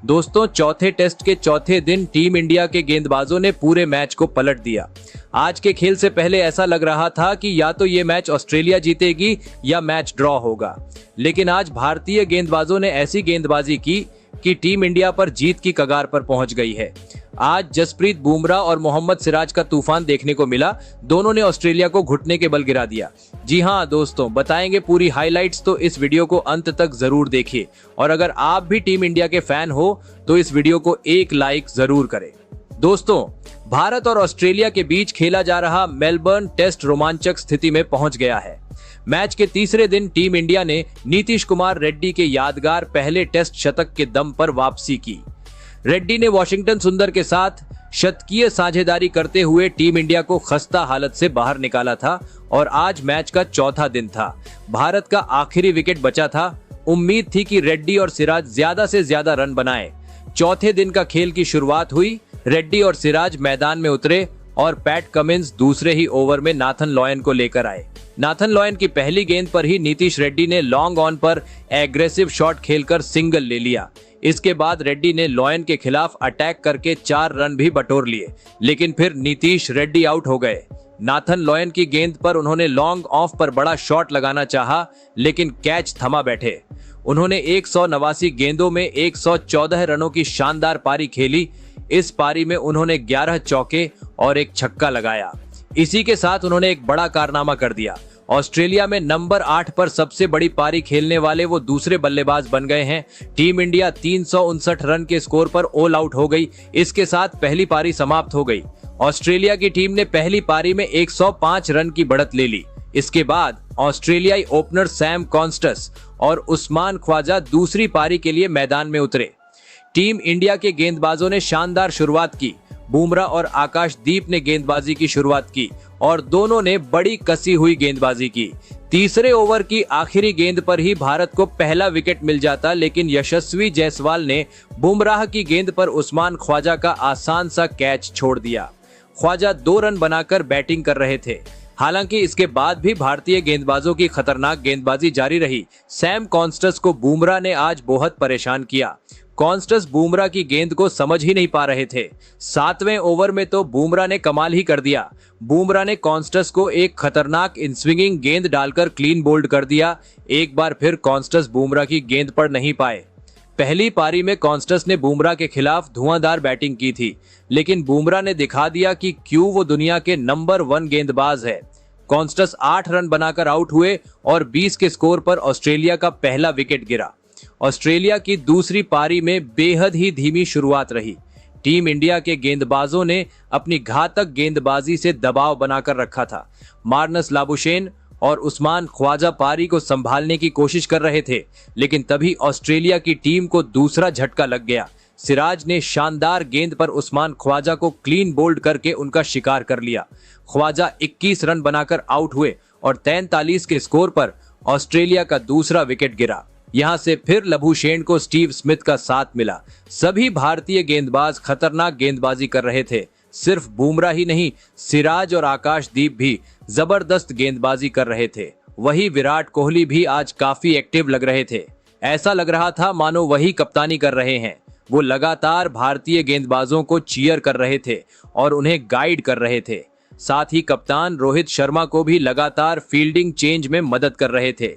दोस्तों, चौथे टेस्ट के चौथे दिन टीम इंडिया के गेंदबाजों ने पूरे मैच को पलट दिया। आज के खेल से पहले ऐसा लग रहा था कि या तो ये मैच ऑस्ट्रेलिया जीतेगी या मैच ड्रॉ होगा, लेकिन आज भारतीय गेंदबाजों ने ऐसी गेंदबाजी की कि टीम इंडिया पर जीत की कगार पर पहुंच गई है। आज जसप्रीत बुमराह और मोहम्मद सिराज का तूफान देखने को मिला। दोनों ने ऑस्ट्रेलिया को घुटने के बल गिरा दिया। जी हां दोस्तों, बताएंगे पूरी हाइलाइट्स, तो इस वीडियो को अंत तक जरूर देखिए। और अगर आप भी टीम इंडिया के फैन हो तो इस वीडियो को एक लाइक जरूर करें। दोस्तों, भारत और ऑस्ट्रेलिया के बीच खेला जा रहा मेलबर्न टेस्ट रोमांचक स्थिति में पहुंच गया है। मैच के तीसरे दिन टीम इंडिया ने नीतीश कुमार रेड्डी के यादगार पहले टेस्ट शतक के दम पर वापसी की। रेड्डी ने वॉशिंगटन सुंदर के साथ शतकीय साझेदारी करते हुए टीम इंडिया को खस्ता हालत से बाहर निकाला था और आज मैच का चौथा दिन था। भारत का आखिरी विकेट बचा था। उम्मीद थी कि रेड्डी और सिराज ज्यादा से ज्यादा रन बनाएं। चौथे दिन का खेल की शुरुआत हुई। रेड्डी और सिराज मैदान में उतरे और पैट कमिंस दूसरे ही ओवर में नाथन लॉयन को लेकर आए। नाथन लॉयन की पहली गेंद पर ही नीतीश रेड्डी ने लॉन्ग ऑन पर एग्रेसिव शॉट खेलकर सिंगल ले लिया। इसके बाद रेड्डी ने लॉयन के खिलाफ अटैक करके 4 रन भी बटोर लिए, लेकिन फिर नीतीश रेड्डी आउट हो गए। नाथन लॉयन की गेंद पर उन्होंने लॉन्ग ऑफ पर बड़ा शॉट लगाना चाहा, लेकिन कैच थमा बैठे। उन्होंने 189 गेंदों में 114 रनों की शानदार पारी खेली। इस पारी में उन्होंने 11 चौके और एक छक्का लगाया। इसी के साथ उन्होंने एक बड़ा कारनामा कर दिया। ऑस्ट्रेलिया में नंबर 8 पर सबसे बड़ी पारी खेलने वाले वो दूसरे बल्लेबाज बन गए हैं। टीम इंडिया 359 रन के स्कोर पर ऑल आउट हो गई। इसके साथ पहली पारी समाप्त हो गई। ऑस्ट्रेलिया की टीम ने पहली पारी में 105 रन की बढ़त ले ली। इसके बाद ऑस्ट्रेलियाई ओपनर सैम कॉन्स्टस और उस्मान ख्वाजा दूसरी पारी के लिए मैदान में उतरे। टीम इंडिया के गेंदबाजों ने शानदार शुरुआत की। बुमराह और आकाशदीप ने गेंदबाजी की शुरुआत की और दोनों ने बड़ी कसी हुई गेंदबाजी की। तीसरे ओवर की आखिरी गेंद पर ही भारत को पहला विकेट मिल जाता, लेकिन यशस्वी जायसवाल ने बुमराह की गेंद पर उस्मान ख्वाजा का आसान सा कैच छोड़ दिया। ख्वाजा 2 रन बनाकर बैटिंग कर रहे थे। हालांकि इसके बाद भी भारतीय गेंदबाजों की खतरनाक गेंदबाजी जारी रही। सैम कॉन्स्टस को बुमराह ने आज बहुत परेशान किया। कॉन्स्टस बुमराह की गेंद को समझ ही नहीं पा रहे थे। 7वें ओवर में तो बुमराह ने कमाल ही कर दिया। बुमराह ने कॉन्स्टस को एक खतरनाक इनस्विंगिंग गेंद डालकर क्लीन बोल्ड कर दिया। एक बार फिर कॉन्स्टस बुमराह की गेंद पढ़ नहीं पाए। पहली पारी में कॉन्स्टस ने बुमराह के खिलाफ धुआंधार बैटिंग की थी, लेकिन बुमराह ने दिखा दिया कि क्यों वो दुनिया के नंबर 1 गेंदबाज है। कॉन्स्टस 8 रन बनाकर आउट हुए और 20 के स्कोर पर ऑस्ट्रेलिया का पहला विकेट गिरा। ऑस्ट्रेलिया की दूसरी पारी में बेहद ही धीमी शुरुआत रही। टीम इंडिया के गेंदबाजों ने अपनी घातक गेंदबाजी से दबाव बनाकर रखा था। मार्नस लाबुशेन और उस्मान ख्वाजा पारी को संभालने की कोशिश कर रहे थे, लेकिन तभी ऑस्ट्रेलिया की टीम को दूसरा झटका लग गया। सिराज ने शानदार गेंद पर उस्मान ख्वाजा को क्लीन बोल्ड करके उनका शिकार कर लिया। ख्वाजा 21 रन बनाकर आउट हुए और 43 के स्कोर पर ऑस्ट्रेलिया का दूसरा विकेट गिरा। यहां से फिर लबुशेन को स्टीव स्मिथ का साथ मिला। सभी भारतीय गेंदबाज खतरनाक गेंदबाजी कर रहे थे। सिर्फ बुमराह ही नहीं, सिराज और आकाशदीप भी जबरदस्त गेंदबाजी कर रहे थे। वही विराट कोहली भी आज काफी एक्टिव लग रहे थे। ऐसा लग रहा था मानो वही कप्तानी कर रहे हैं। वो लगातार भारतीय गेंदबाजों को चीयर कर रहे थे और उन्हें गाइड कर रहे थे। साथ ही कप्तान रोहित शर्मा को भी लगातार फील्डिंग चेंज में मदद कर रहे थे।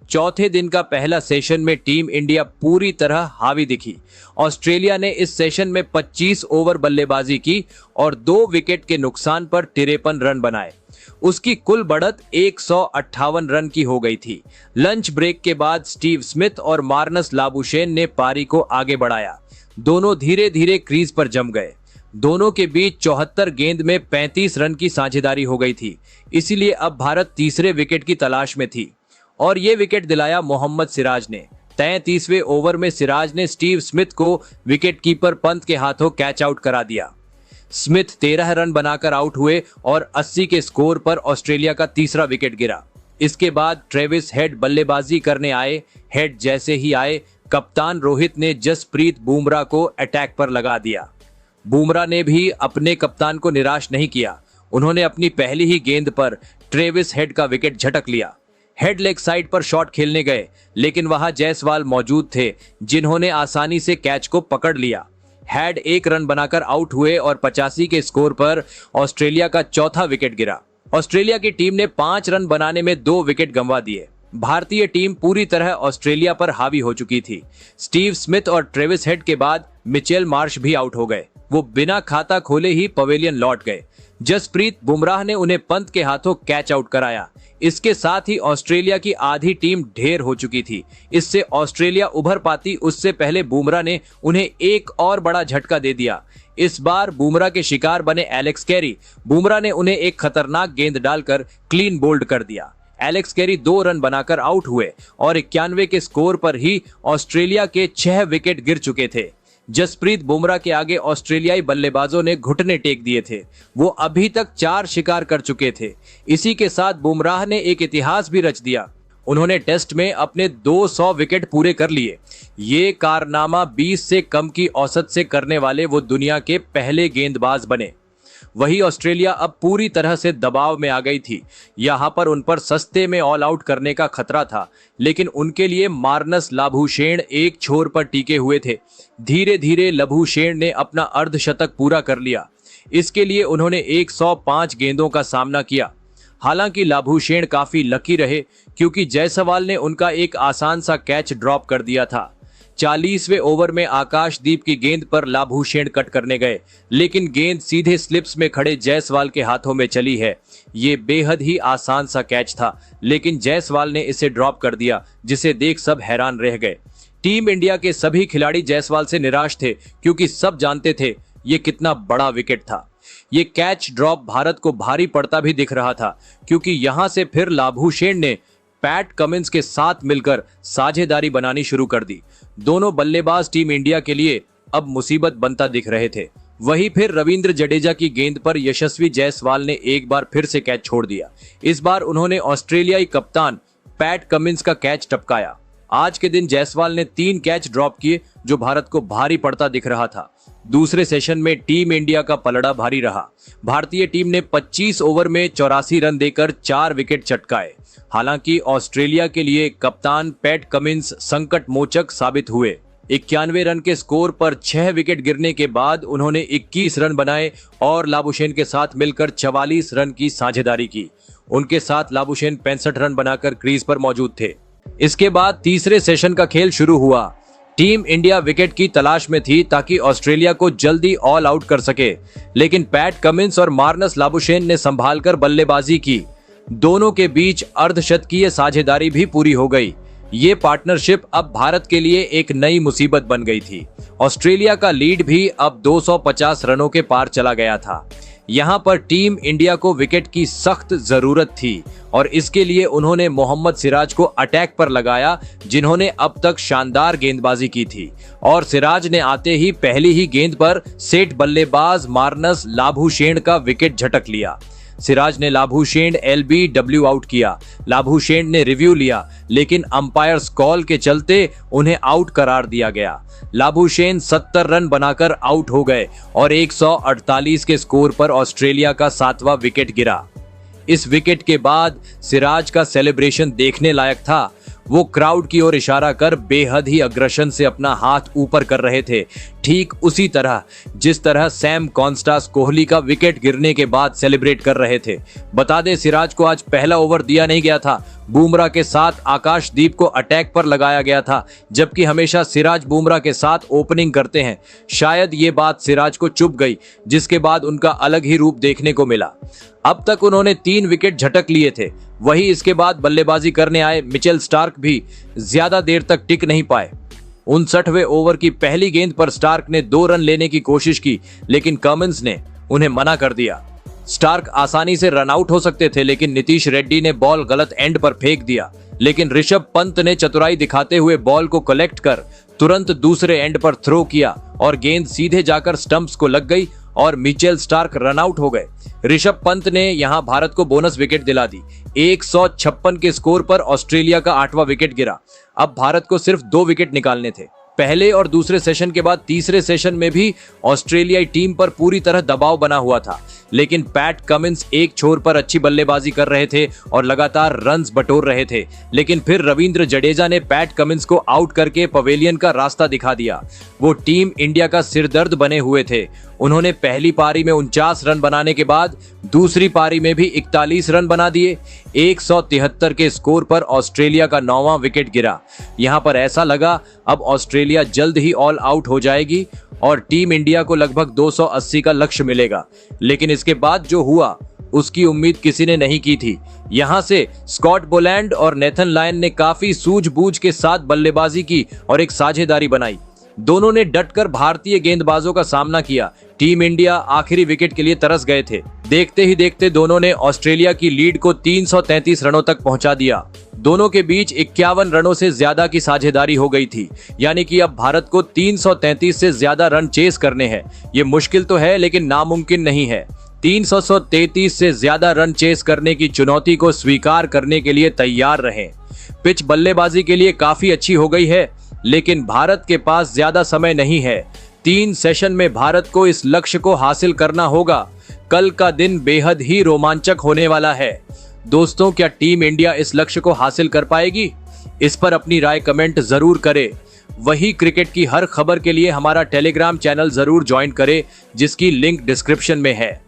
चौथे दिन का पहला सेशन में टीम इंडिया पूरी तरह हावी दिखी। ऑस्ट्रेलिया ने इस सेशन में 25 ओवर बल्लेबाजी की और 2 विकेट के नुकसान पर 53 रन बनाए। उसकी कुल बढ़त 158 रन की हो गई थी। लंच ब्रेक के बाद स्टीव स्मिथ और मार्नस लाबुशेन ने पारी को आगे बढ़ाया। दोनों धीरे धीरे क्रीज पर जम गए। दोनों के बीच 74 गेंद में 35 रन की साझेदारी हो गई थी। इसीलिए अब भारत तीसरे विकेट की तलाश में थी और ये विकेट दिलाया मोहम्मद सिराज ने। 33वें ओवर में सिराज ने स्टीव स्मिथ को विकेटकीपर पंत के हाथों कैच आउट करा दिया। स्मिथ 13 रन बनाकर आउट हुए और 80 के स्कोर पर ऑस्ट्रेलिया का तीसरा विकेट गिरा। इसके बाद ट्रेविस हेड बल्लेबाजी करने आए। हेड जैसे ही आए, कप्तान रोहित ने जसप्रीत बुमराह को अटैक पर लगा दिया। बुमराह ने भी अपने कप्तान को निराश नहीं किया। उन्होंने अपनी पहली ही गेंद पर ट्रेविस हेड का विकेट झटक लिया। हेड लेग साइड पर शॉट खेलने गए, लेकिन वहां जायसवाल मौजूद थे जिन्होंने आसानी से कैच को पकड़ लिया। हेड 1 रन बनाकर आउट हुए और 85 के स्कोर पर ऑस्ट्रेलिया का चौथा विकेट गिरा। ऑस्ट्रेलिया की टीम ने 5 रन बनाने में 2 विकेट गंवा दिए। भारतीय टीम पूरी तरह ऑस्ट्रेलिया पर हावी हो चुकी थी। स्टीव स्मिथ और ट्रेविस हेड के बाद मिचेल मार्श भी आउट हो गए। वो बिना खाता खोले ही पवेलियन लौट गए। जसप्रीत बुमराह ने उन्हें पंत के हाथों कैच आउट कराया। इसके साथ ही ऑस्ट्रेलिया की आधी टीम ढेर हो चुकी थी। इससे ऑस्ट्रेलिया उभर पाती उससे पहले बुमराह ने उन्हें एक और बड़ा झटका दे दिया। इस बार बुमराह के शिकार बने एलेक्स कैरी। बुमराह ने उन्हें एक खतरनाक गेंद डालकर क्लीन बोल्ड कर दिया। एलेक्स कैरी 2 रन बनाकर आउट हुए और 91 के स्कोर पर ही ऑस्ट्रेलिया के 6 विकेट गिर चुके थे। जसप्रीत बुमराह के आगे ऑस्ट्रेलियाई बल्लेबाजों ने घुटने टेक दिए थे। वो अभी तक 4 शिकार कर चुके थे। इसी के साथ बुमराह ने एक इतिहास भी रच दिया। उन्होंने टेस्ट में अपने 200 विकेट पूरे कर लिए। ये कारनामा 20 से कम की औसत से करने वाले वो दुनिया के पहले गेंदबाज बने। वही ऑस्ट्रेलिया अब पूरी तरह से दबाव में आ गई थी। यहां पर उन पर सस्ते में ऑल आउट करने का खतरा था, लेकिन उनके लिए मार्नस लाबुशेन एक छोर पर टिके हुए थे। धीरे धीरे लाबुशेन ने अपना अर्धशतक पूरा कर लिया। इसके लिए उन्होंने 105 गेंदों का सामना किया। हालांकि लाबुशेन काफी लकी रहे क्योंकि जायसवाल ने उनका एक आसान सा कैच ड्रॉप कर दिया था। 40वें ओवर में आकाशदीप की गेंद पर लाबुशेन कट करने गए, लेकिन गेंद सीधे स्लिप्स में खड़े जायसवाल के हाथों में चली है। ये बेहद ही आसान सा कैच था, लेकिन जायसवाल ने इसे ड्रॉप कर दिया, जिसे देख सब हैरान रह गए। टीम इंडिया के सभी खिलाड़ी जायसवाल से निराश थे क्योंकि सब जानते थे ये कितना बड़ा विकेट था। ये कैच ड्रॉप भारत को भारी पड़ता भी दिख रहा था क्योंकि यहां से फिर लाबुशेन ने पैट कमिंस के साथ मिलकर साझेदारी बनानी शुरू कर दी। दोनों बल्लेबाज टीम इंडिया के लिए अब मुसीबत बनता दिख रहे थे। वहीं फिर रविंद्र जडेजा की गेंद पर यशस्वी जायसवाल ने एक बार फिर से कैच छोड़ दिया। इस बार उन्होंने ऑस्ट्रेलियाई कप्तान पैट कमिंस का कैच टपकाया। आज के दिन जायसवाल ने 3 कैच ड्रॉप किए जो भारत को भारी पड़ता दिख रहा था। दूसरे सेशन में टीम इंडिया का पलड़ा भारी रहा। भारतीय टीम ने 25 ओवर में 84 रन देकर 4 विकेट चटकाए। हालांकि ऑस्ट्रेलिया के लिए कप्तान पैट कमिंस संकट मोचक साबित हुए। 91 रन के स्कोर पर 6 विकेट गिरने के बाद उन्होंने 21 रन बनाए और लाबुशेन के साथ मिलकर 44 रन की साझेदारी की। उनके साथ लाबुशेन 65 रन बनाकर क्रीज पर मौजूद थे। इसके बाद तीसरे सेशन का खेल शुरू हुआ। टीम इंडिया विकेट की तलाश में थी ताकि ऑस्ट्रेलिया को जल्दी ऑल आउट कर सके, लेकिन पैट कमिंस और मार्नस लाबुशेन ने संभालकर बल्लेबाजी की। दोनों के बीच अर्धशतकीय साझेदारी भी पूरी हो गई। ये पार्टनरशिप अब भारत के लिए एक नई मुसीबत बन गई थी। ऑस्ट्रेलिया का लीड भी अब 250 रनों के पार चला गया था। यहां पर टीम इंडिया को विकेट की सख्त जरूरत थी और इसके लिए उन्होंने मोहम्मद सिराज को अटैक पर लगाया, जिन्होंने अब तक शानदार गेंदबाजी की थी। और सिराज ने आते ही पहली ही गेंद पर सेठ बल्लेबाज मार्नस लाबुशेन का विकेट झटक लिया। सिराज ने लाबुशेन LBW आउट किया। लाबुशेन ने रिव्यू लिया, लेकिन अंपायर्स कॉल के चलते उन्हें आउट करार दिया गया। लाबुशेन 70 रन बनाकर आउट हो गए और 148 के स्कोर पर ऑस्ट्रेलिया का 7वां विकेट गिरा। इस विकेट के बाद सिराज का सेलिब्रेशन देखने लायक था। वो क्राउड की ओर इशारा कर बेहद ही अग्रेशन से अपना हाथ ऊपर कर रहे थे, ठीक उसी तरह जिस तरह सैम कॉन्स्टास कोहली का विकेट गिरने के बाद सेलिब्रेट कर रहे थे। बता दें, सिराज को आज पहला ओवर दिया नहीं गया था। बुमराह के साथ आकाशदीप को अटैक पर लगाया गया था, जबकि हमेशा सिराज बुमराह के साथ ओपनिंग करते हैं। शायद ये बात सिराज को चुभ गई, जिसके बाद उनका अलग ही रूप देखने को मिला। अब तक उन्होंने 3 विकेट झटक लिए थे। वही इसके बाद बल्लेबाजी करने आए मिचेल स्टार्क भी ज्यादा देर तक टिक नहीं पाए। 59वें ओवर की पहली गेंद पर स्टार्क ने 2 रन लेने की कोशिश की, लेकिन कमिंस ने उन्हें मना कर दिया। स्टार्क आसानी से रन आउट हो सकते थे, लेकिन नीतीश रेड्डी ने बॉल गलत एंड पर फेंक दिया। लेकिन ऋषभ पंत ने चतुराई दिखाते हुए बॉल को कलेक्ट कर तुरंत दूसरे एंड पर थ्रो किया और गेंद सीधे जाकर स्टंप्स को लग गई और मिचेल स्टार्क रन आउट हो गए। ऋषभ पंत ने यहां भारत को बोनस विकेट दिला दी। 156 के स्कोर पर ऑस्ट्रेलिया का 8वां विकेट गिरा। अब भारत को सिर्फ 2 विकेट निकालने थे। पहले और दूसरे सेशन के बाद तीसरे सेशन में भी ऑस्ट्रेलियाई टीम पर पूरी तरह दबाव बना हुआ था, लेकिन पैट कमिंस एक छोर पर अच्छी बल्लेबाजी कर रहे थे और लगातार रन्स बटोर रहे थे। लेकिन फिर रविंद्र जडेजा ने पैट कमिंस को आउट करके पवेलियन का रास्ता दिखा दिया। वो टीम इंडिया का सिरदर्द बने हुए थे। उन्होंने पहली पारी में 49 रन बनाने के बाद दूसरी पारी में भी 41 रन बना दिए। 173 के स्कोर पर ऑस्ट्रेलिया का 9वां विकेट गिरा। यहां पर ऐसा लगा अब ऑस्ट्रेलिया जल्द ही ऑल आउट हो जाएगी और टीम इंडिया को लगभग 280 का लक्ष्य मिलेगा। लेकिन इसके बाद जो हुआ उसकी उम्मीद किसी ने नहीं की थी। यहां से स्कॉट बोलैंड और नेथन लायन ने काफी सूझबूझ के साथ बल्लेबाजी की और एक साझेदारी बनाई। दोनों ने डटकर भारतीय गेंदबाजों का सामना किया। टीम इंडिया आखिरी विकेट के लिए तरस गए थे। देखते ही देखते दोनों ने ऑस्ट्रेलिया की लीड को 333 रनों तक पहुंचा दिया। दोनों के बीच 51 रनों से ज्यादा की साझेदारी हो गई थी, यानी कि अब भारत को 333 से ज्यादा रन चेस करने हैं। ये मुश्किल तो है लेकिन नामुमकिन नहीं है। 333 से ज्यादा रन चेस करने की चुनौती को स्वीकार करने के लिए तैयार रहें। पिच बल्लेबाजी के लिए काफी अच्छी हो गई है, लेकिन भारत के पास ज्यादा समय नहीं है। 3 सेशन में भारत को इस लक्ष्य को हासिल करना होगा। कल का दिन बेहद ही रोमांचक होने वाला है। दोस्तों, क्या टीम इंडिया इस लक्ष्य को हासिल कर पाएगी? इस पर अपनी राय कमेंट जरूर करें। वही क्रिकेट की हर खबर के लिए हमारा टेलीग्राम चैनल जरूर ज्वाइन करें, जिसकी लिंक डिस्क्रिप्शन में है।